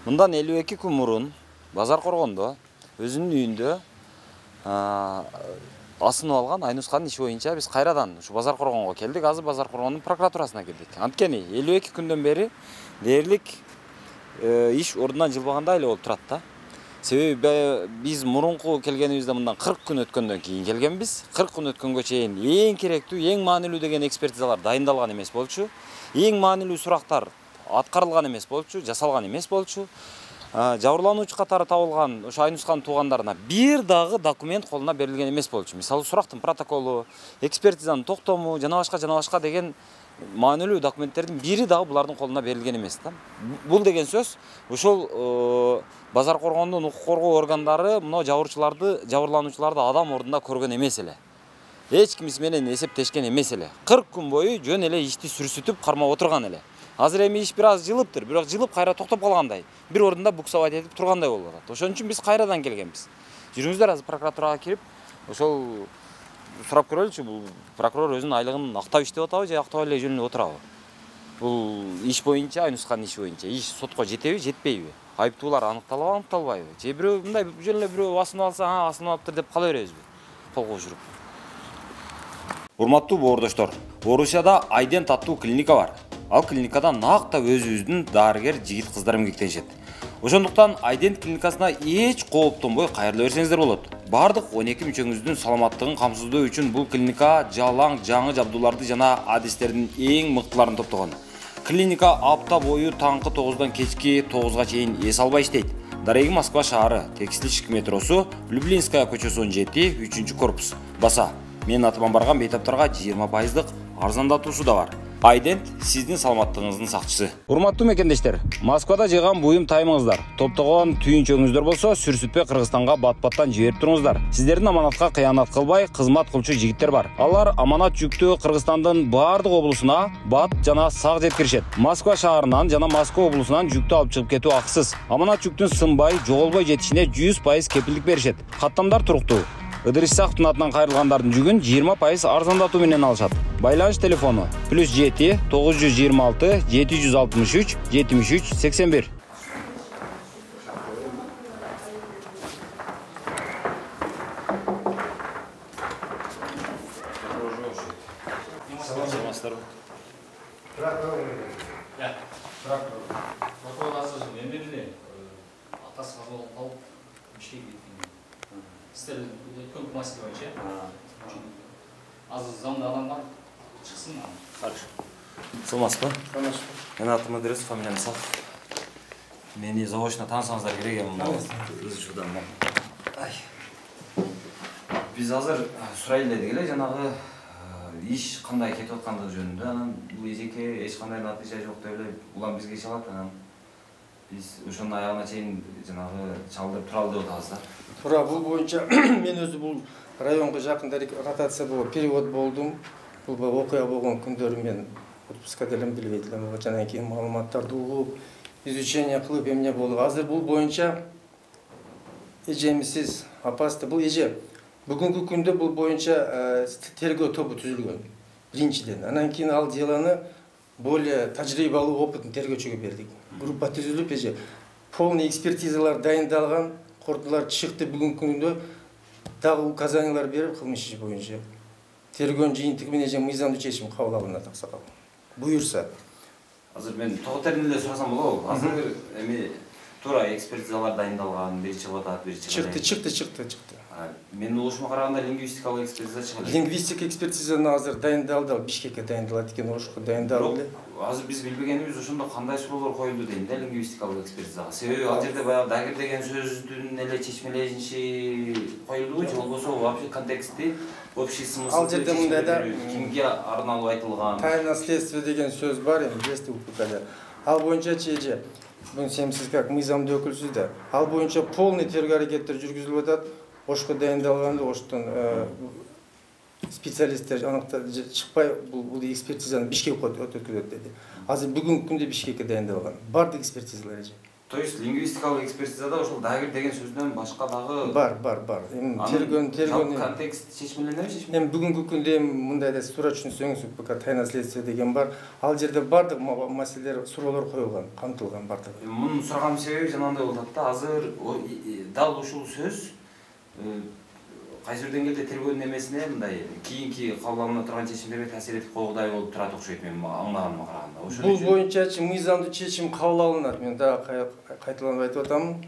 Мындан 52 күн мурун Базар Коргондо өзүнүн үйүндө асынып алган Айнусканын иши боюнча биз кайрадан ушу Базар Коргонго келдик. Азыр Базар Коргондун прокуратурасына келдик. Анткени 52 күндөн бери дээрлик иш ордунан жылбагандай эле болуп турат да. Себеби биз мурунку келгенибизде мындан 40 күн өткөндөн кийин келгенбиз. 40 күн өткөнгө чейин эң керектүү, эң маанилүү деген экспертизалар дайындалган эмес болчу. Эң маанилүү сурактар аткарылган эмес болчу, жасалган эмес болчу. Жабырлануучу катары табылган ошо Айнусканын туугандарына бир дагы документ колуна берилген эмес болчу. Мисалы, сурактын протоколу, экспертизанын токтому, жана башка деген маанилүү документтердин бири дагы булардын колуна берилген эмес да. Бул деген сөз ошол Базар Коргондун укук коргоо органдары мына жабырлануучуларды адам ордунда көргөн эмес эле. Эч кимис менен эсептешкен эмес эле. 40 күн бою жөн эле ишти сүрсүтүп кармап отурган эле. Азыр эми иш бир аз жылыптыр, бирок жылып кайра токтоп калгандай, бир ордунда буксовать этип тургандай болуп атат. Ошон үчүн биз кайрадан келгенбиз. Жүрүңүздөр азыр прокуратурага кирип, ошол сурап көрөлүчү, бул прокурор өзүнүн айлыгын актап иштеп атабы же актабай эле жөнүнө отурабы? Бул иш боюнча, Айнусканын иши боюнча иш сотко жетеби, жетпейби? Айыптуулар аныкталабы, аныкталбайбы? Же бирөө мындай жөн эле бирөө асынып алса, асынып алыптыр деп кала беребизби? Колго жүрүп. Урматтуу боордоштор, Орусияда Айдент аттуу клиника бар. Ал клиникада накта өзүбүздүн дарыгер жигит кыздар эмгектенишет. Ошондуктан Айдент клиникасына эч кооптонбой кайрыла берсеңиздер болот. Бардык 12 мүчөңүздүн саламаттыгын камсыздоо үчүн бул клиника жалаң жаңы жабдууларды жана адистердин эң мыктыларын топтогон. Клиника апта бою таңкы 9-дан кечки 9-га чейин эс албай иштейт. Дареги Москва шаары, Текстильщик метросу, Люблинская көчөсү 17, 3-корпус. Баса, менин атыма барган бейтаптарга 20% арзандатуусу да бар. Айдент сиздин саламаттыгыңыздын сакчысы. Урматтуу мекендештер, Москвада жыйган буюм таймыңыздар, топтогон түйүнчөңүздөр болсо, сүрсүтпөй Кыргызстанга бат-баттан жиберип туруңуздар. Сиздердин аманатка кыянат кылбай, кызмат кылчу жигиттер бар. Алар аманат жүктү Кыргызстандын бардык облусуна бат жана сак жеткиришет. Москва шаарынан жана Москва облусунан жүктү алып чыгып кетүү акысыз. Аманат жүктүн сынбай, жоголбой жетишине 100% кепилдик беришет. Каттамдар туруктуу. Ыдырыш Исаковдун атынан кайрылгандардын жүгүн 20% арзандатуу менен алышат. Байланыш телефону +7 926 763 73 81. Сіздер өткен күмәсі бойынша азыз заңда алынған шықсын. Хорошо. Саламатсыз ба? Менин атым Ыдырысов, фамилиям Исаков. Мени заочно таанысаңыздар керек эми. Биз азыр сурай эледик эле жанагы иш кандай кетип аткандыгы жөнүндө. Анан бул эжеке эч кандай натыйжа жок деп эле улам бизге чалат. Анан биз ошонун аягына чейин жанагы чалдырып туралы деп атабыз да. Туура, бул боюнча мен өзү бул районго жакында ротация болуп перевод болдум. Бул окуя болгон күндөрү мен отпускада элем билбей элем. Жана кийин маалыматтарды угуп, изучение кылып эмне болуп. Азыр бул боюнча эжемисиз опасный бул эже. Бүгүнкү күндө бул боюнча тергөө тобу түзүлгөн. Биринчиден. Анан кийин ал деланы более тажрыйбалуу опытный тергөөчүгө бердик. Группа түзүлүп эже полный экспертизалар дайындалган. Кордулар чыкты. Бүгүнкү күндө дагы указаниялар берип кылмыш иши боюнча тергөөнүн жыйынтыгы менен мыйзамдуу чечим кабыл алынат аксакал. Буюрса. Азыр мен тоготерин эле сурасам болобу? Азыр эми туура экспертизалар дайындалган, бир чыгып атат, бир чыгат. Чыкты. Менин угушума караганда лингвистикалык экспертиза чыгат. Лингвистик экспертизаны азыр дайындалды, Бишкекке дайындалат экен, ошко дайындалды эле. Азыр биз билбегенибиз ошондо кандай суроолор коюлду дейм да лингвистикалык экспертизага. Себеби ал жерде баягы дагер деген сөздүн эле чечмелешиниши коюлдубу же болбосо вообще контексти, общий смысл. Ал жерде мындай да кимге арналып айтылган. Тайна следствия деген сөз бар, эми есть УККда. Ал боюнча чеже бун сиз как мыйзамдуу өкүлсүз да. Ал боюнча полный тергөө аракеттер жүргүзүлүп атат. Ошко дайындалганда оштон специалисттер аныктап чыкпай бул экспертизаны Бишкекке өткөзөт деди. Азыр бүгүнкү күндө Бишкекке дайындалган. Бардык экспертизалар эже. То есть лингвистикалык экспертизада ошол дагир деген сөздөн башка дагы бар. Эми тергөө контекст чечмеленеби чечмеленеби? Эми бүгүнкү күндө мындай да туура түшүнсөңүз, УКК тайна следствие деген бар. Ал жерде бардык маселелер, суроолор коюлган, камтылган бардыгы. Мунун сураганымдын себеби жанагындай болуп атат да. Азыр дал ушул сөз кайсы бир деңгээлде тергөөнүн эмесине мындай кийинки кабыл алына турган чечимдерге таасир этип койгудай болуп турат окшойт менин аңлаганыма караганда. Бул боюнча мыйзамдуу чечим кабыл алынат. Мен дагы кайталанып айтып атам.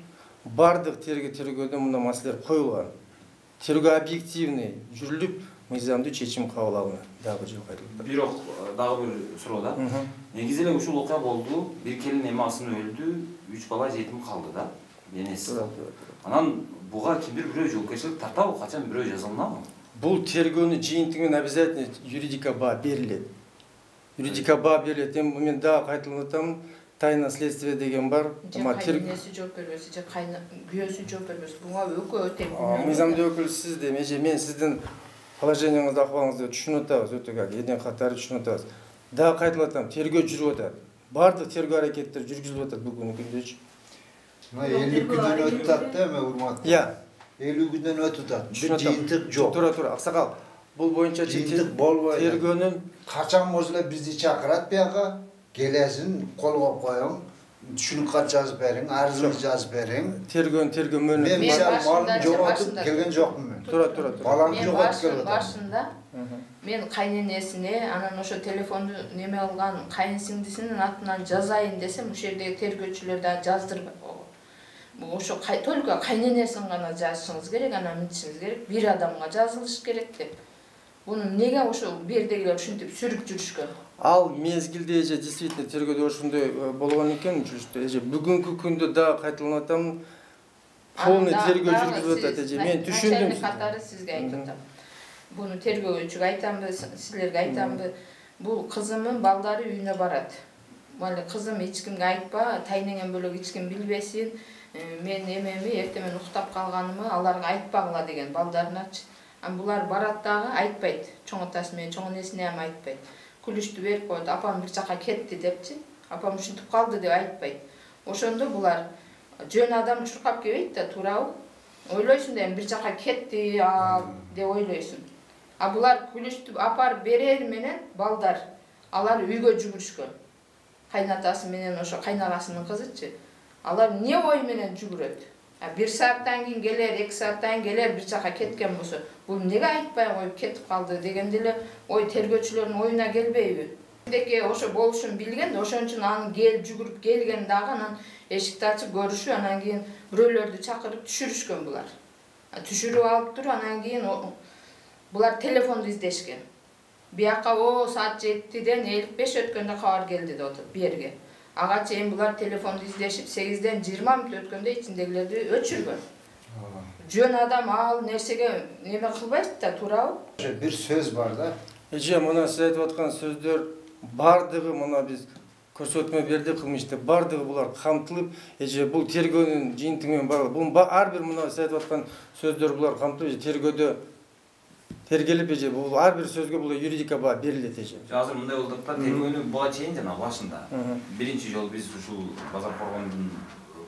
Бардык тергөөдө мындай маселелер коюлган. Тергөө объективный жүрүлүп, мыйзамдуу чечим кабыл алынат. Дагы бир жолу кайталап. Бирок дагы бир суроо да. Негизи эле ушул окуя болду. Бир келин эмасынын өлдү, 3 бала жетим калды да. Энеси. Анан буга кимдир бирөө жоопкерчилик тартабы, качан бирөө жазаланабы? Бул тергөөнүн жыйынтыгы менен обязательно юридика баа берилет. Юридика баа берилет. Эми мен дагы кайталанып атам. Тайна следствие деген бар. Кайненеси жооп бербесе, же күйөөсү жооп бербесе, буга өкөө тең. Мыйзамдуу өкүл сиз де, мен сиздин положениеңизди, акыбалыңызды түшүнүп атабыз, өтө как эден катары түшүнүп атабыз. Дагы кайталап атам, тергөө жүрүп атат. Бардык тергөө аракеттер жүргүзүлүп атат бүгүнкү күндө. 50 күндөн өтүп атты эми урматтуу. 50 күндөн өтүп атат. Бир жыйынтык жок. Тура, аксакал. Бул боюнча жыйынтык болбойт. Тергөөнүн качан болсо эле бизди чакырат бияка, келесин, колго коюң, түшүнүк кат жазып бериң, арызыңызды жазып бериң. Тергөө мөөнөт. Мен малымды жоготуп келген жокмун мен. Тура. Баламды жоготуп келген. Башында мен кайненесине, анан ошо телефонду неме кылган кайынсиңдисинин атынан жазайын десем, ошол жердеги тергөөчүлөр да жаздырбай. Ошо только кайненесин гана жазышыңыз керек, анан мынтишиңиз керек, бир адамга жазылыш керек деп. Буну эмнеге ошо бердегилер ушинтип сүрүп жүрүшкөн? Ал мезгилде эже действительно тергөөдө ошондой болгон экен, жүрүштү. Эже бүгүнкү күндө дагы кайталанып атам. Полный тергөө жүргүзүлүп атат эже. Мен түшүндүм. Начальник катары сизге айтып атам. Буну тергөөчүгө айтамбы, силерге айтамбы. Бул кызымдын балдары үйүнө барат. Мали кызым эч кимге айтпа, тайнеңен бөлөк эч ким билбесин. Мен эмеми эртемен уктап калганымы аларга айтпагыла деген балдарыначы. Булар барат дагы айтпайт. Чоң атасы менен чоң энесине ham айтпайт. Күлүштү берип коет, апам бир жака кетти депчи. Апам ушинтип калды деп айтпайт. Ошондо булар жөн адам чуркап келбейт да, туурабы? Ойлойсуң да бир жака кетти деп ойлойсуң. Булар күлүштү апарып берер менен балдар алар үйгө жүгүрүшкөн. Кайнатасы менен ошо кайнагасынын кызычы. Алар эмне ой менен жүгүрөт? 1 сааттан кийин келер, 2 сааттан келер, бир жака кеткен болсо, бул эмнеге айтпай коюп кетип калды дегенде эле ой тергөөчүлөрдүн оюна келбейби? Деке ошо болушун билген, ошон үчүн анын жүгүрүп келген дагы анан эшикти ачып көрүшүп, анан кийин бирөөлөрдү чакырып түшүрүшкөн булар. Түшүрүп алып туруп, анан кийин булар телефонду издешкен. Бияка саат 7-ден 55 өткөндө кабар келди деп атат берге. Ага чейин булар телефонду издешип 8-ден 20 мүнөт өткөндө ичиндегилерди өчүргөн. Жөн адам ал нерсеге неме кылбайт да, туурабы? Бир сөз бар да. Эже, мына сиз айтып аткан сөздөр бардыгы мына биз көрсөтмө бердик кылмышты, бардыгы булар камтылып, эже бул тергөөнүн жыйынтыгы менен бар. Бул ар бир мына сиз айтып аткан сөздөр булар камтылып, тергөөдө тергелип эже бул ар бир сөзгө бул юридика баа берилет эже. Азыр мындай болуп атат да, тергөөнү буга чейин жана башында биринчи жолу биз ушул Базар Коргондун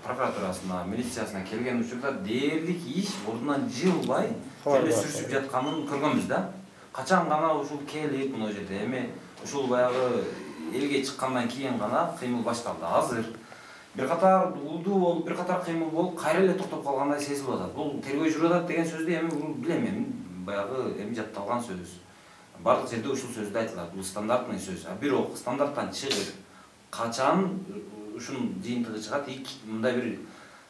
прокуратурасына, милициясына келген учурда дээрлик иш ордунан жылбай эле сүрүшүп жатканын көргөнбүз да. Качан гана ушул келип мына жерде эми ушул баягы элге чыккандан кийин гана кыймыл башталды. Азыр бир катар улдуу болуп, бир катар кыймыл болуп, кайра эле токтоп калгандай сезилип атат. Бул тергөө жүрүп атат деген сөздү эми билем мен. Баягы эми жатталган сөз. Бардык жерде ушул сөздү айтылат. Бул стандартный сөз. Бирок стандарттан чыгып, качан ушунун жыйынтыгы чыгат, мындай бир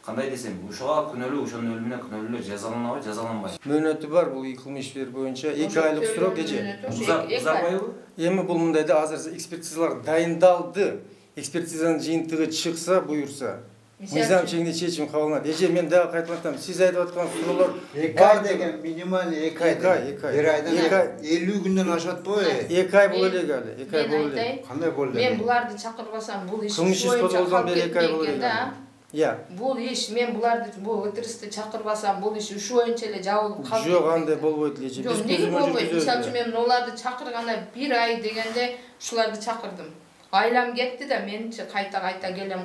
кандай десем, ушуга күнөөлүү, ошонун өлүмүнө күнөөлүүлөр жазаланабы, жазаланбайбы? Мөөнөтү бар бул кылмыштар боюнча 2 айлык срок эже. Узарбайбы? Эми бул мындай да, азыр экспертизалар дайындалды. Экспертизанын жыйынтыгы чыкса, буюрса, мыйзам чегинде чечим кабыл алынат. Эже, мен дагы кайтып атам. Сиз айтып аткан суроолор 2 ай деген минималь 2 ай. 2 ай. Бир айдан 50 күндөн ашат бой. 2 ай боло элек али. 2 ай боло элек. Кандай болду? Мен буларды чакырбасам, бул иш Кылмыш иш козголгондон бери 2 ай боло элек. Бул иш мен буларды бул ытырысты чакырбасам, бул иш ушу боюнча эле жабылып калды. Жок, андай болбойт эле. Жок, неге болбойт? Мисалы үчүн мен оларды чакырганда 1 ай дегенде ушуларды чакырдым. Айлам кетти да, менчи кайта келем.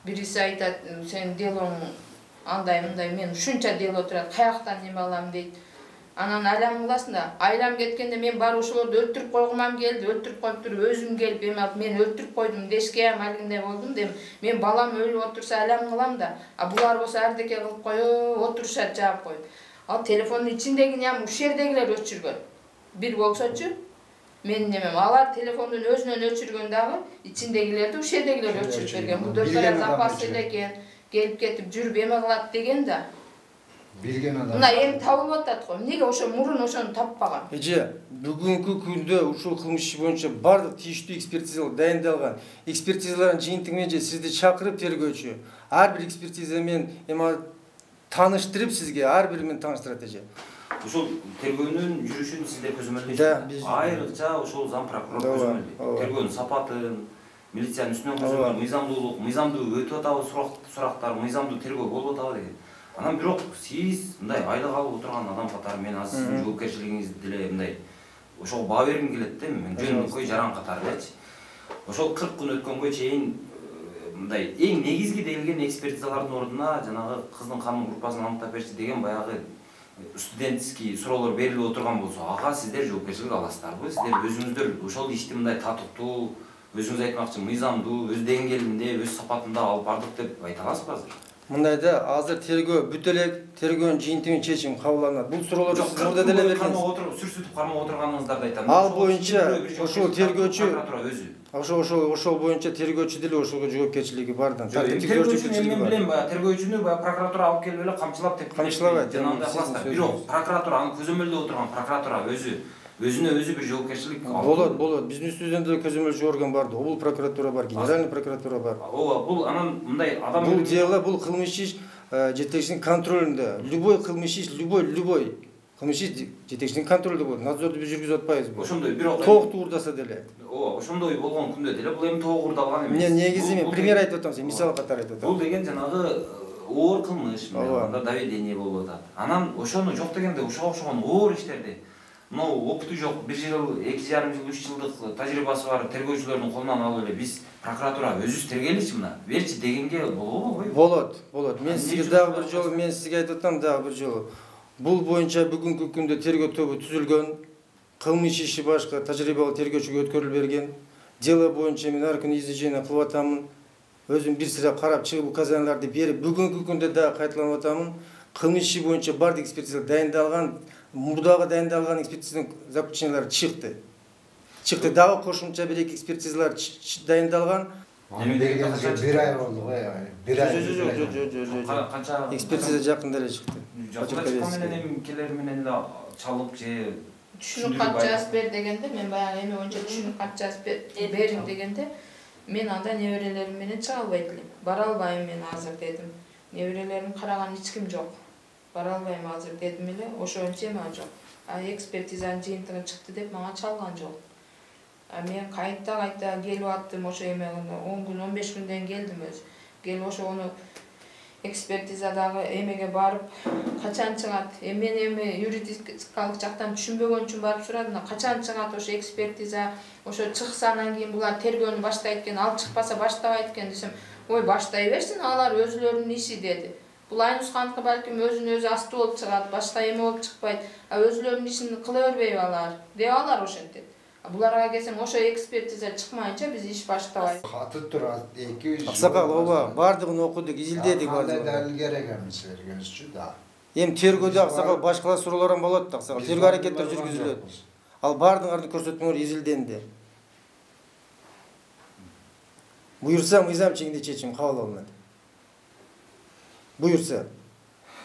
Birisi айтат, sen делоң андай мындай, мен ушунча дело турат, каяктан неме алам дейт. Анан айлам кыласың да, айлам кеткенде мен бар ошолорду өлтүрүп койгумам келди, өлтүрүп коюп туруп өзүм келип эме алып мен өлтүрүп койдум дешке алгындай болдум дем. Мен балам өлүп отурса айлам кылам да, а булар болсо ардеке кылып коюп отурушат жаап коюп. Ал телефондун ичиндегини ам ушул жердегилер өчүргөн. Бир болсочу мен немем, алар телефондун өзүнөн өчүргөн дагы, ичиндегилерди ушул жердегилер өчүрүп берген. Бул дөпөлөр запас элекен, келип кетип жүрүп эме кылат деген да. Билген адам. Мына эми табылып атат го. Эмнеге ошо мурун ошону таппаган? Эже, бүгүнкү күндө ушул кылмыш иши боюнча бардык тийиштүү экспертизалар дайындалган. Экспертизалардын жыйынтыгы менен сизди чакырып тергөөчү ар бир экспертиза менен эме тааныштырып сизге ар бири менен тааныштырат эже. Ошол тергөөнүн жүрүшүн сиздер Да, көзөмөлдөйсүз. Айрыкча ошол зам прокурор көзөмөлдөйт. Тергөөнүн сапатын, милициянын үстүнөн көзөмөл, мыйзамдуу өтүп атабы сурактар, мыйзамдуу тергөө болуп атабы деген. Анан бирок сиз мындай айлык алып отурган адам катары мен азыр сиздин жоопкерчилигиңизди деле мындай ошого баа бергим келет да, мен жөнөкөй жаран катарычы. Ошол 40 күн өткөнгө чейин мындай эң негизги делген экспертизалардын ордуна жанагы кыздын канын группасын аныктап берчи деген баягы студенческий суроолор берилип отурган болсо, ага сиздер жоопкерчилик аласыздарбы? Сиздер өзүңүздөр ошол ишти мындай татыктуу, өзүңүз айтмакчы мыйзамдуу, өз деңгээлинде, өз сапатында алып бардык деп айта аласызбы азыр? Мындайда азыр тергөө бүт элек, тергөөнүн жыйынтыгын чечим кабыл алынат. Бул суроолорду сиз мурда деле бергенсиз. Сүрсүтүп кармап отурганыңыздарды айтам. Ал боюнча ошол тергөөчү өзү ошол боюнча тергөөчү деле ошого жоопкерчилиги бар да. Тергөөчүнү мен билем, баягы тергөөчүнү прокуратура алып келип эле камчылап деп камчылабайт. Бирок прокуратура аны көзөмөлдөп отурган прокуратура өзүнө өзү бир жоопкерчилик болот. Биздин үстүбүздөн деле көзөмөлчү орган бар да. Бул прокуратура бар, генеральный прокуратура бар. Ооба, бул анан мындай адам бул дело, бул кылмыш иш жетекчинин контролунда. Любой кылмыш иш, любой кылмыш иш жетекчинин контролунда болот. Надзорду биз жүргүзүп атпайбызбы? Ошондой бирок тоок туурдаса деле. Ооба, ошондой болгон күндө деле бул эми тоогурдалган эмес. Мен негизи мен пример айтып атам, сен мисал катары айтып атам. Бул деген жанагы оор кылмыш, анда доведение болуп атат. Анан ошону жок дегенде ошого окшогон оор иштерди мынау опыты жок, 1 жыл, 2,5 жыл, 3 жылдык тажрыйбасы бар тергөөчүлөрдүн колунан алып эле биз прокуратура өзүбүз тергейличи мына, берчи дегенге болобу? Болот. Мен сизге дагы бир жолу, айтып атам дагы бир жолу. Бул боюнча бүгүнкү күндө тергөө тобу түзүлгөн, кылмыш иши башка тажрыйбалуу тергөөчүгө өткөрүлүп берген. Дело боюнча мен ар күнү изучение кылып атамын. Өзүм бир сыра карап чыгып указанияларды берип, бүгүнкү күндө дагы кайталанып атамын. Кылмыш иши боюнча бардык экспертиза дайындалган, мурдагы дайындалган экспертизанын заключениялары чыкты. Дагы кошумча бир экспертизалар дайындалган. Эми дегенде 1 ай болду го, 1 ай. Жок. Канча экспертиза жакында эле чыкты. Жакында чыккан менен эми келер менен эле чалып же Түшүнүк кат жазып бер дегенде, мен баягы эми боюнча түшүнүк кат жазып бериң дегенде, мен анда неберелерим менен чыга албайт элем. Бара албайм мен азыр дедим. Неберелерим караган эч ким жок. Бара албайм азыр дедим эле, ошончо эме жок. Экспертизанын жыйынтыгы чыкты деп мага чалган жок. Мен кайта келип аттым, ошо эме 10 күн, 15 күндөн келдим өзү. Келип ошону экспертизадагы эмеге барып, качан чыгат? Мен эми юридикалык жактан түшүнбөгөн үчүн барып сурадым. Качан чыгат ошо экспертиза? Ошо чыкса анан кийин булар тергөөнү баштайт экен, ал чыкпаса баштабайт экен десем, ой баштай берсин, алар өзүлөрүнүн иши деди. Бул Айнускандыкы балким өзүнүн өзү асты болуп чыгат, башка эме болуп чыкпайт. Өзүлөрүнүн ишин кыла бербейби алар? Деп алар ошентет. Буларга келсем, ошо экспертиза чыкмайынча биз иш баштабайбыз. Каты турат, 2-3 жыл. Аксакал, ооба, бардыгын окудук, изилдедик бардыгын. Кандай далил керек эми силерге өзчү да. Эми тергөөдө аксакал башкалар суроолор болот да, аксакал. Тергөө аракеттер жүргүзүлөт. Ал бардыгын көрсөтмөлөр изилденди. Буюрса мыйзам чегинде чечим кабыл алынат. Буюрса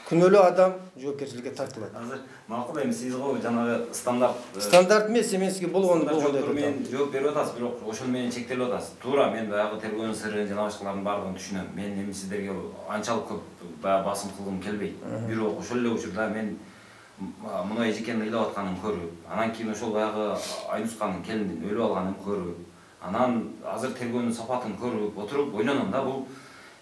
күнөөлүү адам жоопкерчиликке тартылат. Азыр макул эми сиз го жанагы стандарт эмес, мен сизге болгону болгондой айтып атам. Мен жооп берип атасыз, бирок ошол менен чектелип атасыз. Туура, мен баягы тергөөнүн сырын жана башкалардын бардыгын түшүнөм. Мен эми сиздерге анчалык көп басым кылгым келбейт. Бирок ошол эле учурда мен мына эжекенин ыйлап атканын көрүп, анан кийин ошол баягы Айнусканын келинин өлүп алганын көрүп, анан азыр тергөөнүн сапатын көрүп отуруп ойлоном да, бул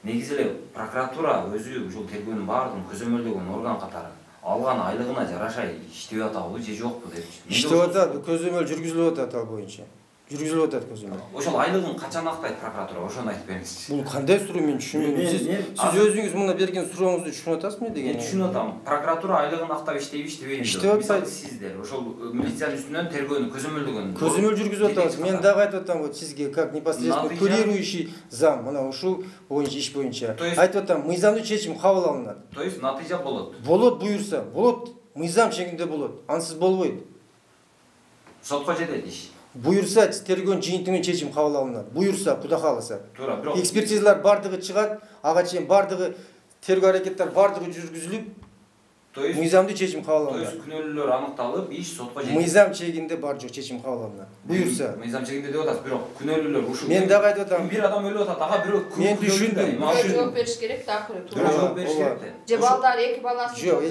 негизи эле прокуратура өзү ушул тергөөнүн баардыгын көзөмөлдөгөн орган катары алган айлыгына жараша иштеп атабы же жокпу депчи. Иштеп атат, көзөмөл жүргүзүлүп атат ал боюнча. жүргүзүлүп атат көзүмө. Ошол айлыгын качан актайт прокуратура? Ошону айтып бериңизчи. Бул кандай суроо мен түшүнбөйм. Сиз өзүңүз мына берген сурооңузду түшүнүп атасызбы деген? Мен түшүнүп атам. Прокуратура айлыгын актап иштейби, иштебейби? Иштеп атпайт. Сиздер ошол милициянын үстүнөн тергөөнү көзөмөлдөгөн. Көзөмөл жүргүзүп атабыз. Мен дагы айтып атам, вот сизге как непосредственно курирующий зам, мына ушул боюнча иш боюнча айтып атам, мыйзамдуу чечим кабыл алынат. То есть натыйжа болот. Болот буюрса, болот, мыйзам чегинде болот. Ансыз болбойт. Сотко жетет иш. Буюрса тергөөнүн жыйынтыгы чечим кабыл алынат. Буюрса, Кудай кааласа. Туура, бирок Экспертизалар бардыгы чыгат, ага чейин бардыгы тергөө аракеттер бардыгы жүргүзүлүп, то есть мыйзамдуу чечим кабыл то есть алынат. күнөөлүүлөр аныкталып, иш сотко жетет. Мыйзам чегинде бар жок чечим кабыл алынат. Буюрса. Мыйзам чегинде деп атасыз, бирок күнөөлүүлөр ушул. Мен дагы айтып атам. Бир адам өлүп атат, ага бирок Мен түшүндүм. Жооп бериш керек да акыры. Туура жооп бериш керек да. Же балдар эки баласын Жок,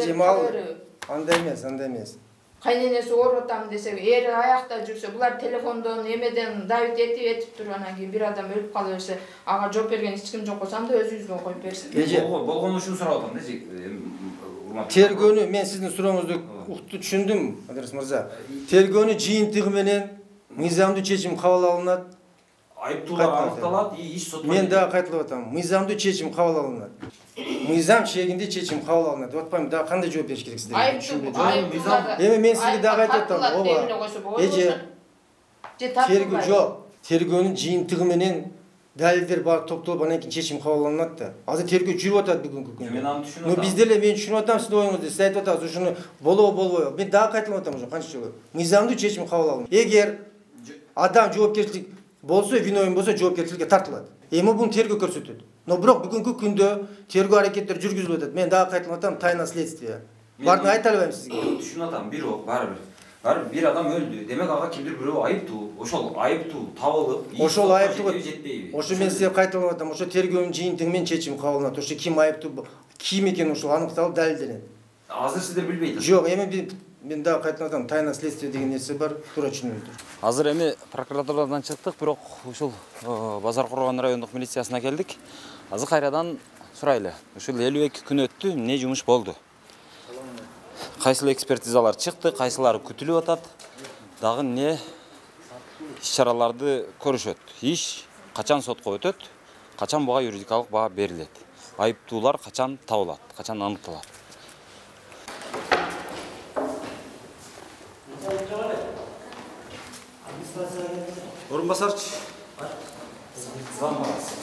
андай эмес. Кайненеси ооруп атам десе, ери аякта жүрсө, булар телефондон, эмеден давить этип туруп анан кийин бир адам өлүп кала берсе, ага жооп берген эч ким жок болсо анда өзүбүздөн коюп берсин. Болгон үчүн сурап атам да. Тергөөнү мен сиздин сурооңузду укту түшүндүм, Адрес мырза. Тергөөнү жыйынтыгы менен мыйзамдуу чечим кабыл алынат. Айыптуулар аныкталат, иш сотко. Мен дагы кайталап атам. Мыйзамдуу чечим кабыл алынат. Мыйзам чегинде чечим кабыл алынат. Деп атпаймынбы, дагы кандай жооп бериш керек сиздерге? Эми мен сизге дагы айтып атам. Ооба. Тергөө жок. Тергөөнүн жыйынтыгы менен далилдер бар топтолуп анан кийин чечим кабыл алынат да. Азыр тергөө жүрүп атат бүгүнкү күндө. Мен аны түшүнүп атам. Но биздер эле мен түшүнүп атам сиздин оюңузду. Сиз айтып атасыз, ушуну болобу болбойбу. Мен дагы кайталап атам ошо канча жолу. Мыйзамдуу чечим кабыл алынат. Эгер адам жоопкерчилик болсо, виновен болсо жоопкерчиликке тартылат. Эми буну тергөө көрсөтөт. Но бирок бүгүнкү күндө тергөө аракеттери жүргүзүлүп атат. Мен дагы кайталап атам, тайна следствие. Барын айта албайм сизге. Түшүнүп атам, бирок барыбир бир адам өлдү. Демек ага кимдир бирөө айыптуу. Ошол айыптуу табылып, ошол айыптуу жетпейби? Ошо мен сизге кайталап атам, ошо тергөөнүн жыйынтыгы менен чечим кабыл алынат. Ошо ким айыптуу, ким экени ошол аныкталып далилденет. Азыр сиздер билбейсиздер. Жок, эми мен дагы кайталап атам, тайна следствие деген нерсе бар, туура түшүнүңүздөр. Азыр эми прокуратурадан чыктык, бирок ушул Базар Коргон райондук милициясына келдик. Азыр кайрадан сурайлы. Ушул 52 күн өттү, эмне жумуш болду? Кайсыл экспертизалар чыкты, кайсылары күтүлүп атат? Дагы эмне иш-чараларды көрүшөт? Иш качан сотко өтөт? Качан буга юридикалык баа берилет? Айыптуулар качан табылат? Качан аныкталат? Орунбасарчы. Зам барасыз.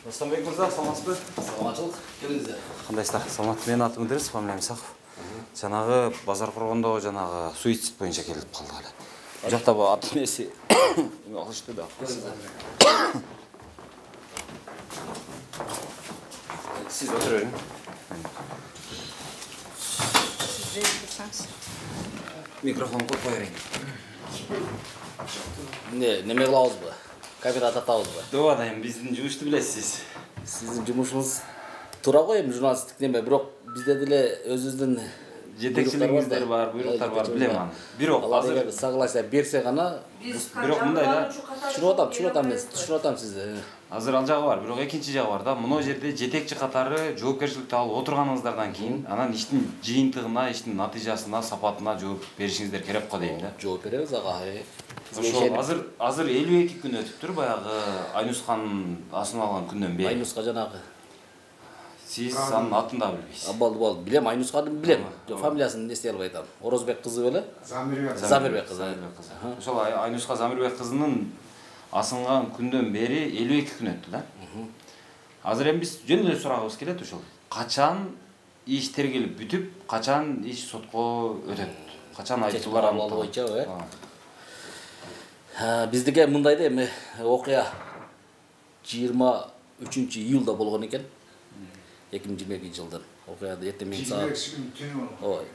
Достонбек мырза, саламатсызбы? Саламатчылык. Келиңиздер. Кандайсыздар? Саламат. Менин атым Идрис, фамилиям Исаков. Жанагы Базар Коргондо жанагы суицид боюнча келип калдык эле. Бу жакта бу ат эмеси эме кылышты да. Сиз отура бериң. Микрофон коюп кое берейин. Неме кылабызбы? Камера тартабызбы? Дооба эми биздин жумушту билесиз. Сиздин жумушуңуз туура го, эми журналисттик неме, бирок бизде деле өзүбүздүн жетекчилигиңиздер бар, буйруктар бар, билем аны. Бирок азыр согласие берсе гана, бирок мындай да. Түшүнүп атам сизди. Азыр ал жагы бар, бирок экинчи жагы бар да. Мына жерде жетекчи катары жоопкерчиликти алып отурганыңыздардан кийин, анан иштин жыйынтыгына, иштин натыйжасына, сапатына жооп беришиңиздер керек го дейм да. Жооп беребиз ага. Ошол азыр 52 күн өтүптүр, баягы Айнусканын асын алган күндөн бери. Айнуска жанагы. Сиз анын атын да билбейсиз. Болду. Билем, Айнусканы билем. Фамилиясын эстей албай атам. Орозбек кызы беле? Замирбек кызы. Ошол Айнуска Замирбек кызынын асынган күндөн бери 52 күн өттү да. Азыр эми биз жөн эле сурагыбыз келет ушул. Качан иш тергелип бүтүп, качан иш сотко өтөт? Качан айыптуулар аныкталат? Биздике мындай да эми окуя 23-июлда болгон экен. 2022-жылдын. Окуяда эртең саат.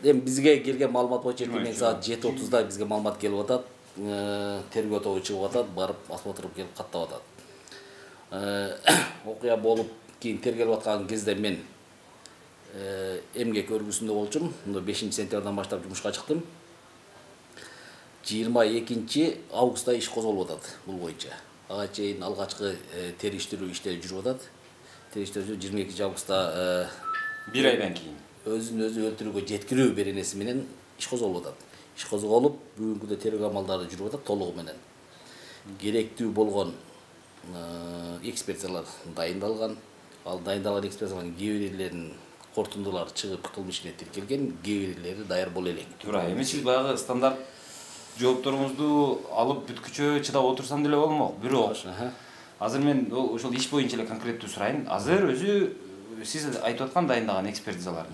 Эми бизге келген маалымат боюнча эртең саат 7:30да бизге маалымат келип атат. Тергөө тобу чыгып атат, барып осмотрып келип каттап атат. Окуя болуп кийин тергелип аткан кезде мен эмгек өргүсүндө болчумун. 5-сентябрдан баштап жумушка чыктым. 22 августта иш козголуп атат бул боюнча. ага чейин алгачкы териштирүү иштери жүрүп атат. Териштирүү 22 августта бир айдан кийин өзүн өзү өлтүрүүгө жеткирүү беренеси менен иш козголуп атат. Иш козголуп, бүгүнкү күндө тергөө амалдары жүрүп атат толугу менен. Керектүү болгон экспертиялар дайындалган. Ал дайындалган экспертиялардын кээ бирлеринин корутундулары чыгып кылмыш менен тиркелген, кээ бирлери даяр боло элек. туура эми сиз баягы стандарт жоопторуңузду алып бүткүчө чыдап отурсам деле болмок. Бирок азыр мен ошол иш боюнча эле конкреттүү сурайын. Азыр өзү сиз айтып аткан дайындаган экспертизалар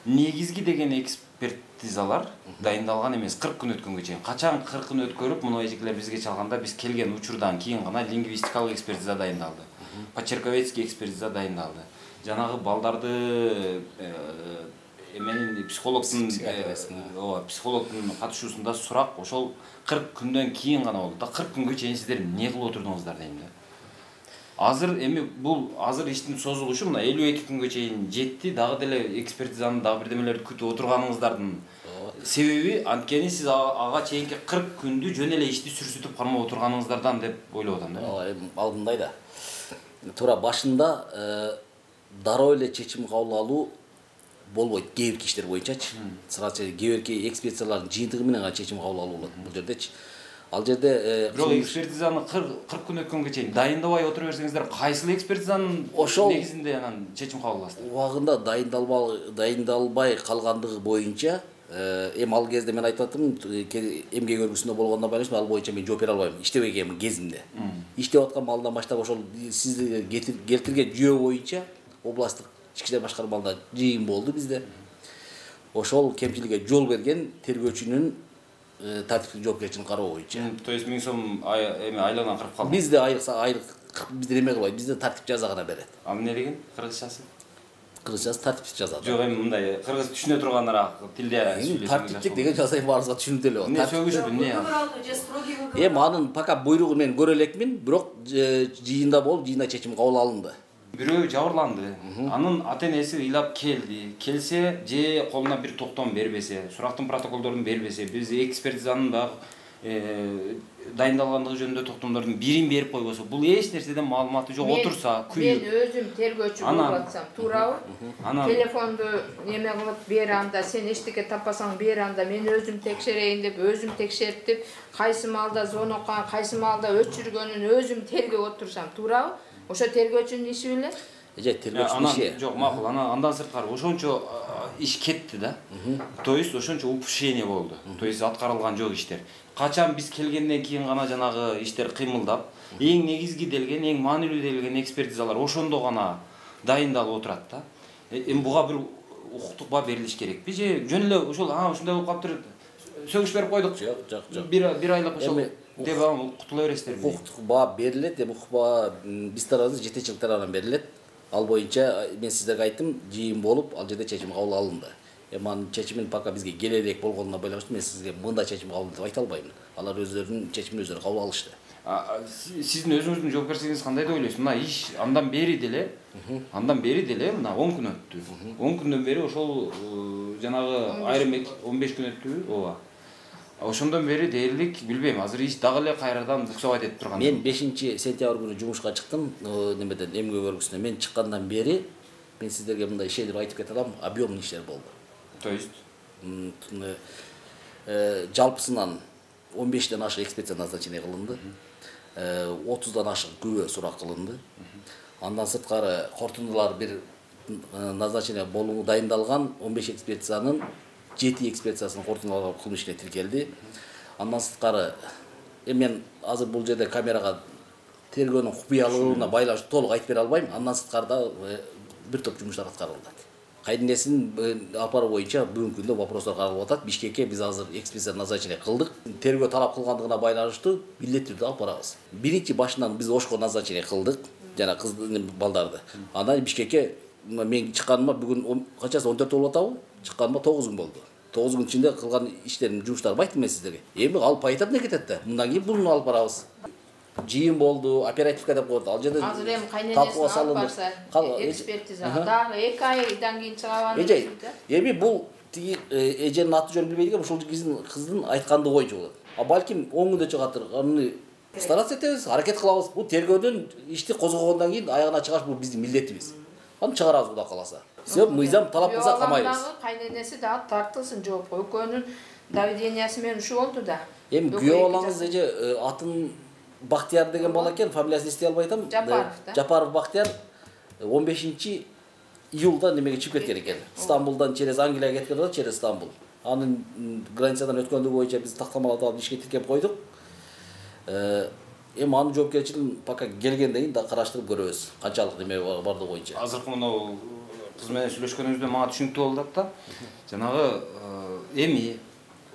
негизги деген экспертизалар дайындалган эмес 40 күн өткөнгө чейин. Качан 40 күн өткөрүп, муну эжекелер бизге чалганда биз келген учурдан кийин гана лингвистикалык экспертиза дайындалды. Почерковецкий экспертиза дайындалды. Жанагы балдарды эменин психологдун катышуусунда сурак ошол 40 күндөн кийин гана болду да. 40 күнгө чейин сиздер эмне кылып отурдуңуздар дейм да. Азыр эми бул азыр иштин созулушу мына 52 күнгө чейин жетти. Дагы деле экспертизаны дагы бирдемелерди күтүп отурганыңыздардын себеби анткени сиз ага чейинки 40 күндү жөн эле ишти сүрсүтүп кармап отурганыңыздардан деп ойлоп атам да. Алдындай да. Туура башында дароо эле чечим кабыл алуу болбойт кээ бир иштер боюнчачы. Сразу кээ бир экспертиялардын жыйынтыгы менен гана чечим кабыл алуу болот бул жердечи. Ал жерде бирок экспертизаны 40 күн өткөнгө чейин дайындабай отура берсеңиздер, кайсыл экспертизанын негизинде анан чечим кабыл аласыздар? Убагында дайындалбай калгандыгы боюнча эми ал кезде мен айтып аттым, эмгек өргүсүндө болгондон байланыштуу ал боюнча мен жооп бере албайм. Иштебей келген кезимде. Иштеп аткан балдан баштап ошол сизди келтирген жүйө боюнча областтык ички иштер башкармаларында жыйын болду бизде. Ошол кемчиликке жол берген тергөөчүнүн тартиптик жоопкерчилигин кароо боюнча. То есть 1000 сом эми айлыгынан кырып калды. Бизде айлык биздер эме кылбайт. Бизде тартип жаза гана берет. Ал эмне деген? Кыргызчасы? Кыргызчасы тартиптик жазат. Жок, эми мындай кыргыз түшүнө тургандараак тилде сөйлөсөңүз. Тартиптик деген жазайын баарыбызга түшүнүктүү эле. Эмне сөгүшпү, эмне? Эми анын пока буйругун мен көрө элекмин, бирок жыйында болуп, жыйында чечим кабыл алынды. Бирөө жабырланды. Анын ата-энеси ыйлап келди. Келсе же колуна бир токтом бербесе, сурактын протоколдорун бербесе, биз экспертизанын да дайындалгандыгы жөнүндө токтомдордун бирин берип койбосо, бул эч нерседен маалыматы жок отурса, күйүп. Мен өзүм тергөөчү болуп атсам, туурабы? Телефонду неме кылып бер анда, сен эчтеке таппасаң бер анда, мен өзүм текшерейин деп, өзүм текшертип, кайсы маалда зоноккан, кайсы маалда өчүргөнүн өзүм тергеп отурсам, туурабы? Ошо тергөөчүнүн иши беле? Тергөөчүнүн иши. Жок, макул. Андан сырткары ошончо иш кетти да. То есть ошончо упущение болду. То есть аткарылган жок иштер. Качан биз келгенден кийин гана жанагы иштер кыймылдап, эң негизги делген, эң маанилүү делген экспертизалар ошондо гана дайындалып отурат да. Эми буга бир укуктук баа берилиш керекпи же жөн эле ошол ушундай болуп калыптыр. Сөгүш берип койдук. Жок. Бир айлык ошол деп кутула бересиздер. Укуктук баа берилет, эми укук баа биз тарабыбыз жетекчилик тарабынан берилет. Ал боюнча мен сиздерге айттым, жыйын болуп, ал жерде чечим кабыл алынды. Эми анын чечимин пока бизге келе элек болгонуна байланыштуу мен сизге мындай чечим кабыл деп айта албайм. Алар өздөрүнүн чечимин өздөрү кабыл алышты. Сиздин өзүңүздүн жоопкерчилигиңиз кандай деп ойлойсуз? Мына иш андан бери деле мына 10 күн өттү. 10 күндөн бери ошол жанагы айрым 15 күн өттүбү? Ооба. Ошондон бери дээрлик билбейм, азыр иш дагы эле кайрадан буксабайт этип турган. Мен 5 сентябрь күнү жумушка чыктым, немеден эмгек өргүсүнө. Мен чыккандан бери мен сиздерге мындай иштерди айтып кете алам, объемный иштер болду. То есть жалпысынан 15ден ашык экспертиза назначение кылынды. 30дан ашык күбө сурак кылынды. Андан сырткары корутундулар бир назначение болуу дайындалган 15 экспертизанын 7 экспертизасынын корутундулары кылмыш ишине тиркелди. Андан сырткары мен азыр бул жерде камерага тергөөнүн купуялыгына байланыштуу толук айтып бере албайм. Андан сырткары да бир топ жумуштар аткарылды. Кайдинесин алып баруу боюнча бүгүнкү күндө вопростор каралып атат. Бишкекке биз азыр экспертиза назначение кылдык. Тергөө талап кылгандыгына байланыштуу милдеттүү түрдө алып барабыз. Биринчи башынан биз Ошко назначение кылдык, жана кыздын балдарды. Андан Бишкекке мен чыкканыма бүгүн канчасы 14 болуп атабы? Чыкканыма 9 күн болду. 9 күн ичинде кылган иштерим, жумуштарымды айттым мен сиздерге. Эми алып пайдап эмне кетет да? Мындан кийин буну алып барабыз. Жыйын болду, оперативка деп коет. Ал жерде азыр эми кайненесин алып барса, экспертиза дагы 2 айдан кийин чыга берет да. Эми бул тиги эженин аты жөнүн билбейт экен, ушул кыздын айткандыгы боюнча болот. А балким 10 күндө чыгатыр, аны стараться этебиз, аракет кылабыз. Бул тергөөдөн ишти козгогондон кийин аягына чыгаш бул биздин милдетибиз. Аны чыгарабыз Кудай кааласа. Себеп мыйзам талап кылса камайбыз. Кайненеси да тартылсын жоопко. Экөөнүн давидениясы менен ушу болду да. Эми күйөө балаңыз эже атын Бактияр деген бала экен, фамилиясын эстей албай атам. Жапаров Бактияр 15-июлда немеге чыгып кеткен экен. Стамбулдан через Англияга кеткен да, через Стамбул. Анын границадан өткөндүгү боюнча биз тактамалап алып ишке тиркеп койдук. Эми анын жоопкерчилигин пока келгенден кийин да караштырып көрөбүз. Канчалык неме бардыгы боюнча. Азыркы мынау кыз менен сүйлөшкөнүбүздө мага түшүнүктүү болду да. Жанагы эми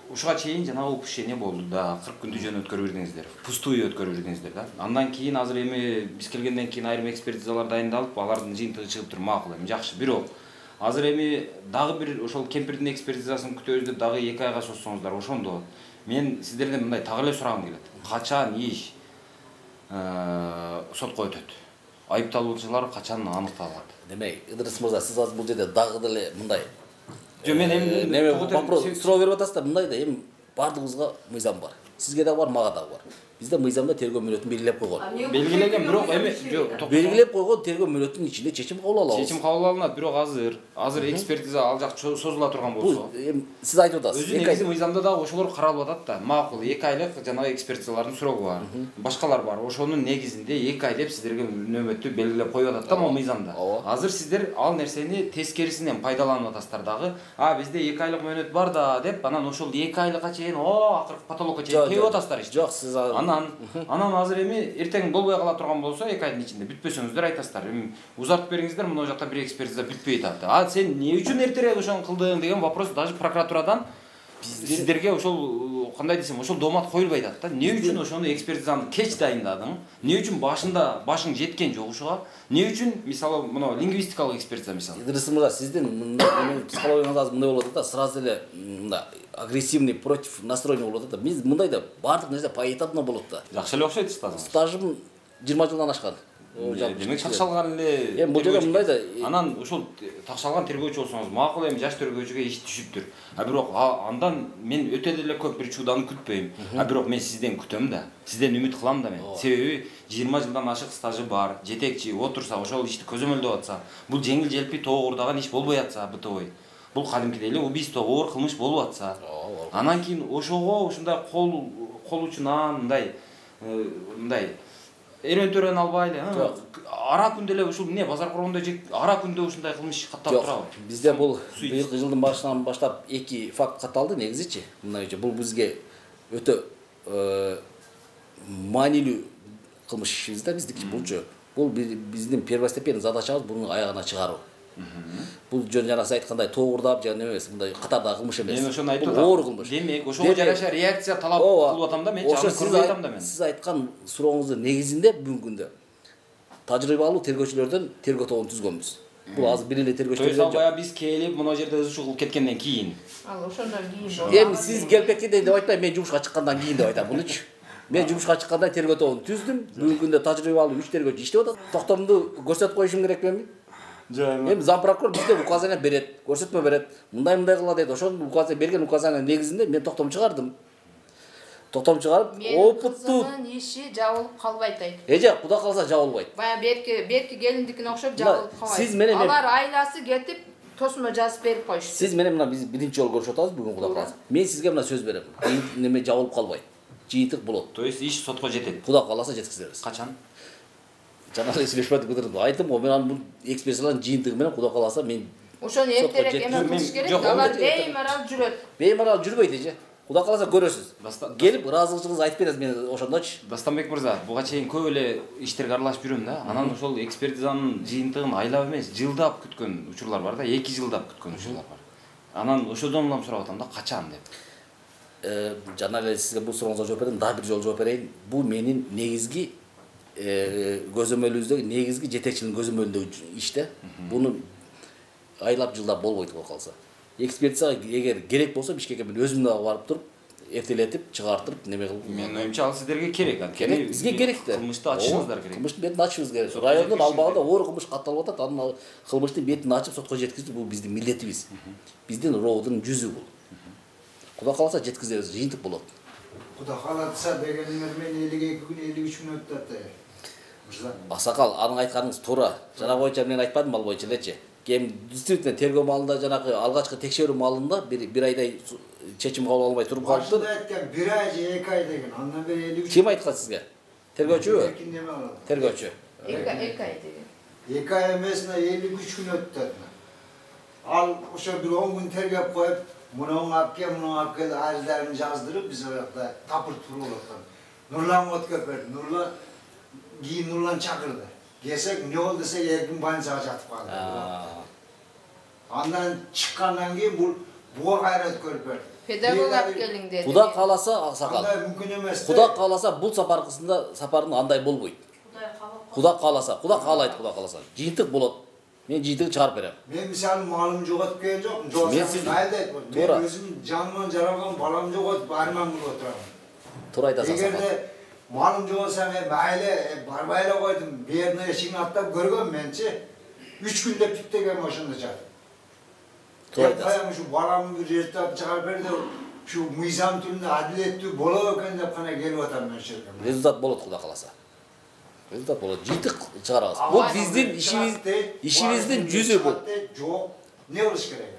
ушуга чейин жанагы укушение болду да, 40 күндү жөн өткөрүп бердиңиздер. Пустую өткөрүп бердиңиздер да. Андан кийин азыр эми биз келгенден кийин айрым экспертизалар дайындалып, алардын жыйынтыгы чыгып туруп макул эми жакшы. Бирок азыр эми дагы бир ошол кемпирдин экспертизасын күтөбүз деп дагы 2 айга созсоңуздар, ошондо мен сиздерден мындай так эле сурагым келет. Качан иш сотко өтөт? Айыпталуучулар качан аныкталат? Демек, Ыдырыс мырза, сиз азыр бул жерде дагы деле мындай мен эми неме вопрос суроо берип атасыздар, мындай да эми бардыгыбызга мыйзам бар. Сизге да бар, мага да бар. Бизде мыйзамда тергөө мөөнөтүн белгилеп койгон. Белгилеген, бирок эми белгилеп койгон тергөө мөөнөтүнүн ичинде чечим кабыл алабыз. Чечим кабыл алынат, бирок азыр экспертиза ал жак созула турган болсо. Сиз айтып атасыз. Өзү негизи мыйзамда да ошолор каралып атат да. Макул 2 айлык жанагы экспертизалардын срогу бар. Башкалар бар. Ошонун негизинде 2 ай деп сиздерге нөмөттү белгилеп коюп атат да могу мыйзамда. Азыр сиздер ал нерсени тескерисинен пайдаланып атасыздар дагы. Бизде 2 айлык мөөнөт бар да деп, анан ошол 2 айлыкка чейин акыркы потолокко чейин тееп атасыздар ишти. Жок, сиз Анан азыр эми эртең болбой кала турган болсо 2 айдын ичинде бүтпөсөңүздөр айтасыздар. Эми узартып бериңиздер, мына жакта бир экспертиза бүтпөй атат. Сен эмне үчүн эртерээк ошону кылдың деген вопрос даже прокуратурадан сиздерге ошол кандай десем, ошол доомат коюлбай атат да. Эмне үчүн ошону экспертизаны кеч дайындадың? Эмне үчүн башың жеткен жок ушуга? Эмне үчүн мисалы мына лингвистикалык экспертиза мисалы? Ыдырыс мырза, сиздин психологияңыз азыр мындай болот да, сразу эле мындай агрессивный против настроение болот да. Биз мындай да бардык нерсе поэтапно болот да. Жакшы эле окшойт стажыңыз. Стажым 20 жылдан ашкан. Демек такшалган эле. Эми бул жерде мындай да. Анан ошол такшалган тергөөчү болсоңуз макул, эми жаш тергөөчүгө иш түшүптүр. Бирок андан мен өтө деле көп бир чууданып күтпөйм. Бирок мен сизден күтөм да. Сизден үмүт кылам да мен. Себеби 20 жылдан ашык стажы бар, жетекчи отурса, ошол ишти көзөмөлдөп атса, бул жеңил желпи тоогурдаган иш болбой атса, бытовой. Бул кадимкидей эле убийство, оор кылмыш болуп атса, анан кийин ошого ушундай кол учунан мындай эрентөрөн албай эле, ара күндө эле ушул эмне базар коргондо ара күндө ушундай кылмыш катталып турабы? Бизде бул быйылкы жылдын башынан баштап 2 факт катталды негизичи. Мындайча бул бизге өтө маанилүү кылмыш ишибиз да биздики булчу. Бул биздин первостепенный задачабыз буну аягына чыгаруу. Бул жөн жана сиз айткандай тоогурдап жана эмес, мындай катардагы кылмыш эмес. Мен ошону айтып атам. Оор кылмыш. Демек, ошого жараша реакция талап кылып атам да, мен жагын көрбөй атам да мен. Сиз айткан сурооңуздун негизинде бүгүнкү күндө тажрыйбалуу тергөөчүлөрдөн тергөө тобун түзгөнбүз. Бул азыр бир эле тергөөчүлөр жок. Баягы биз келип, мына жерде ызчуу кылып кеткенден кийин. Ал ошондон кийин. Эми сиз келип кеткенден деп айтпайм, мен жумушка чыккандан кийин деп айтам мунучу. Мен жумушка чыкканда тергөө тобун түздүм. Бүгүнкү күндө тажрыйбалуу 3 тергөөчү иштеп атат. Токтомду көрсөтүп коюшум керек белемби? Эми зам прокурор бизге указание берет, көрсөтмө берет. Мындай кыла дейт. Ошол указание берген указание негизинде мен токтом чыгардым. Токтом чыгарып, опыттуу иши жабылып калбайт дейт. Эже, Кудай калса жабылбайт. Бая берки келиндикине окшоп жабылып калбайт. Сиз менен алар айласы кетип тосмо жазып берип коюшту. Сиз менен мына биз биринчи жолу көрүшүп атабыз бүгүн Кудай калса. Мен сизге мына сөз берем. Неме жабылып калбайт. Жыйынтык болот. То есть иш сотко жетет. Кудай каласа жеткизебиз. Качан? Жана эле сүйлөшпөдүк бутурду. Айттым го, мен анын экспертизалардын жыйынтыгы менен Кудай каласа мен ошону эртерээк эме кылыш керек. Алар беймарал жүрөт. Беймарал жүрбөйт эже. Кудай каласа көрөсүз. Келип ыраазычылыгыңызды айтып бересиз мен ошондочу. Дастамбек мырза, буга чейин көп эле иштерге аралашып жүрөм да. Анан ошол экспертизанын жыйынтыгын айлап эмес, жылдап күткөн учурлар бар да, 2 жылдап күткөн учурлар бар. Анан ошодон улам сурап атам да, качан деп. Жана эле сизге бул сурооңузга жооп бердим, дагы бир жолу жооп берейин. Бул менин негизги көзөмөлүбүздөгү негизги жетекчинин көзөмөлүндөгү иште. Буну айлап жылдап болбойт го калса. Экспертизага эгер керек болсо Бишкекке мен өзүм да барып туруп, эфтелетип, чыгартып, неме кылып. Менин оюмча ал сиздерге керек. Керек, бизге керек да. Кылмышты ачышыңыздар керек. Кылмыштын бетин ачышыбыз керек. Райондун албагында оор кылмыш катталып атат, анын кылмыштын бетин ачып сотко жеткизүү бул биздин милдетибиз. Биздин роодун жүзү бул. Кудай каласа жеткизебиз, жыйынтык болот. Құда қалатса дегенмен 52 күн 53 күн өтті. Ақсақал, аның айтқаныңыз тура. Жана бойынша мен айтпадым ал бойынша лечи. Кем действительно тергөө малында жанагы алгачкы текшерүү малында бир айдай чечим кабыл албай туруп калыптыр. Башында айткан 1 ай же 2 ай деген. Андан бери 53. Ким айткан сизге? Тергөөчүбү? Тергөөчү. 2 ай деген. 2 ай эмесине 53 күн өттү. Ал ошо бир 10 күн тергеп коюп, мунун алып кел арыздарын жаздырып, биз оякта тапыр туруп аткан. Нурлан өткөп берди. Нурлан чакырды. Келсек, не oldu desek erkin больницага жатып калды. Андан чыккандан кийин бул буга кайрат көрүп берди. Педагог алып келиң деди. Куда кааласа Аксакал. Андай мүмкүн эмес. Куда кааласа бул сапардын андай болбойт. Куда кааласа. Жыйынтык болот. Мен жыйынтыгын чыгарып берем. Мен мисалы малым жоготуп келген жокмун. Жоготсам айдайт. Мен өзүм жаныман жаралган балам жоготуп арман кылып отурам. Туура айтасың. Эгерде малым жоготса мен майлы барбай эле койдум. Берне эшигин аттап көргөм менчи. 3 күндө бүттөгөн ошондо жатып. Туура айтасың. Каян ушу баламды бир жертап чыгарып берди. Ушу мыйзам түрүндө адилеттүү болот экен деп кана келип атам мен шеркем. Результат болот куда каласа. Результат болот. Жыйынтык чыгарабыз. Бул биздин ишибиздин жүзү бул. Жок. Не болуш керек?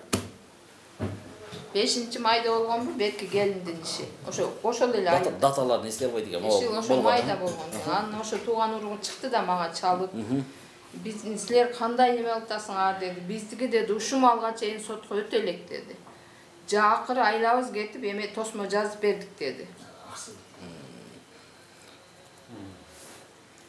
5-майда болгонбу, белки келиндин иши. Ошол эле айып. Даталарын эстебейт экен. Ошо майда болгон. Анан ошо тууган уругу чыкты да мага чалып. Биз силер кандай неме кыласыңар деди. Биздики деди ушу малга чейин сотко өтө элек деди. Акыры айлабыз кетип эме тосмо жазып бердик деди.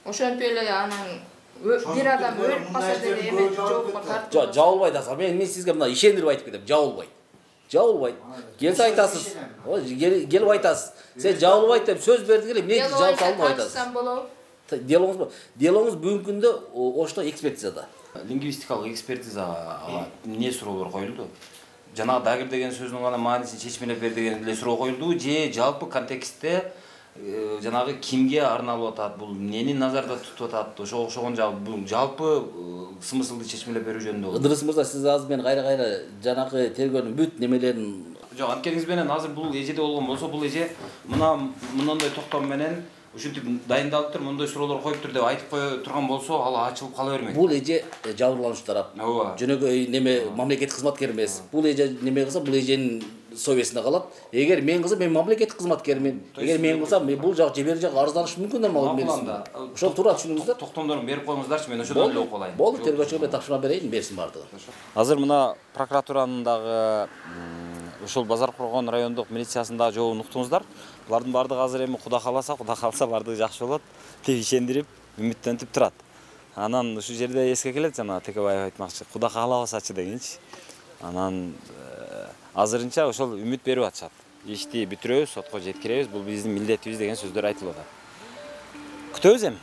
Ошентип эле анан бир адам өлүп калса деле эме жоопко тартып. Жабылбайт аса. Мен сизге мына ишендирип айтып кетем. Жабылбайт. Келсе айтасыз. Келип айтасыз. Сен жабылбайт деп сөз бердиңер, эмне жабып салдың айтасыз. Делоңуз бүгүнкү күндө ошто экспертизада. Лингвистикалык экспертизага эмне суроолор коюлду? Жанагы дагир деген сөзүнүн гана маанисин чечмелеп бер деген эле суроо коюлду же жалпы контекстте жанагы кимге арналып атат, бул эмнени назарда тутуп атат, ошого окшогон жалпы смыслды чечмелеп берүү жөнүндө. Ыдырыс мырза, сиз азыр мен кайра жанагы тергөөнүн бүт немелерин жок, анткениңиз менен азыр бул эжеде болгон болсо, бул эже мындай токтом менен ушинтип дайындалыптыр, мындай суроолор коюптур деп айтып кое турган болсо, ал ачылып кала бермейт. Бул эже жабырлануучу тарап. Жөнөкөй неме мамлекеттик кызматкер эмес. Бул эже неме кылса, бул эженин совестине калат. Эгер мен кылсам, мен мамлекеттик кызматкермин. Эгер мен кылсам, бул жак жебер жак арызданыш мүмкүн да. Ошол туура түшүнүңүз да. Токтомдорун берип коюңуздарчы, мен ошодон эле окуп алайын. Болду, тергөөчүгө мен тапшырма берейин, берсин бардыгын. Азыр мына прокуратуранын дагы ушул Базар Коргон райондук милициясындагы жообун уктуңуздар. Булардын бардыгы азыр эми куда калса бардыгы жакшы болот деп ишендирип, үмүттөнүп турат. Анан ушул жерде эске келет жана Текебаев айтмакчы, куда калабасачы дегенчи. Анан азырынча ошол үмүт берип атышат. Ишти бүтүрөбүз, сотко жеткиребиз, бул биздин милдетибиз деген сөздөр айтылып атат. Күтөбүз эми.